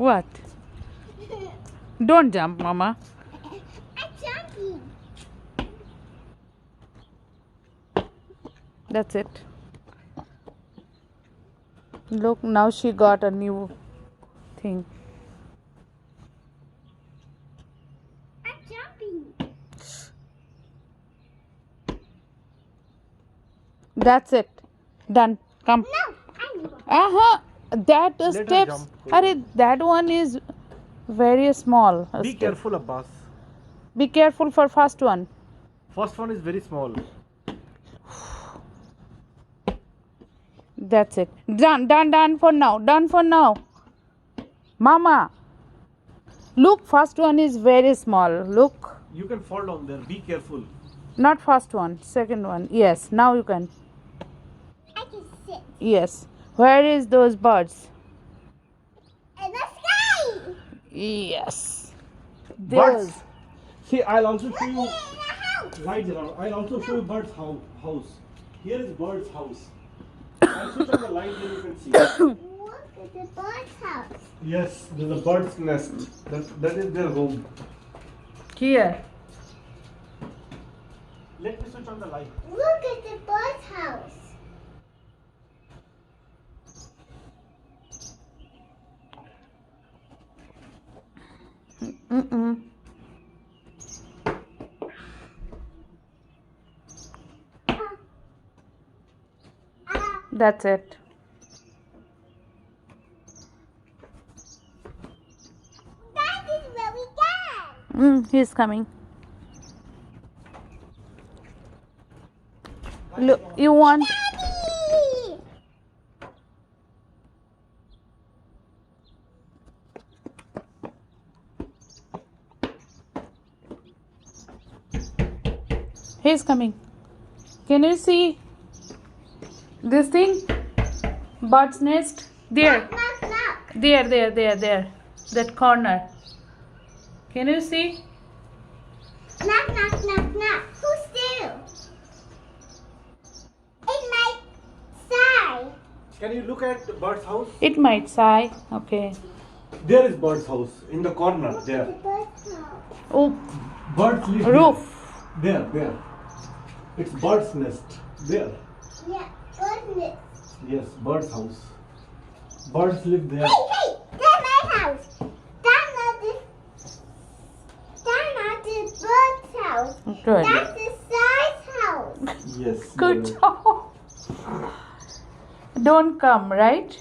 What? Don't jump, Mama. I'm jumping. That's it. Look, now she got a new thing. I'm jumping. That's it. Done. Come. No, I'm going. That Let her steps. jump. Arey, that one is very small. a Be step. careful, Abbas. Be careful for first one. First one is very small. That's it. Done for now. Done for now. Mama. Look, first one is very small. Look. You can fall down there. Be careful. Not first one. Second one. Yes. Now you can. I can sit Yes. Where is those birds? in the sky. Yes. Birds. Those. See, I'll also show you In the house. lights around. I'll also show you bird's house. Here is bird's house. I'll switch on the light, then you can see. Look at the bird's house. Yes, there's a bird's nest. That is their home. Here. Let me switch on the light. Look at the bird's house. Mm-mm. That's it. That is where we go. He's coming. Look, you want. Daddy! He's coming. Can you see this thing? Bird's nest? There. Knock, knock. There. That corner. Can you see? Knock, knock, knock, knock. Who's there? It might sigh. Can you look at the bird's house? It might sigh. Okay. There is bird's house in the corner. The There. bird's house. Oh, Birds live roof. There. It's bird's nest. There. Yeah, goodness. Yes, bird's house. Birds live there. Hey, that's my house. That's not the bird's house. Good. That's the size house. Yes. Good job. Don't come, right?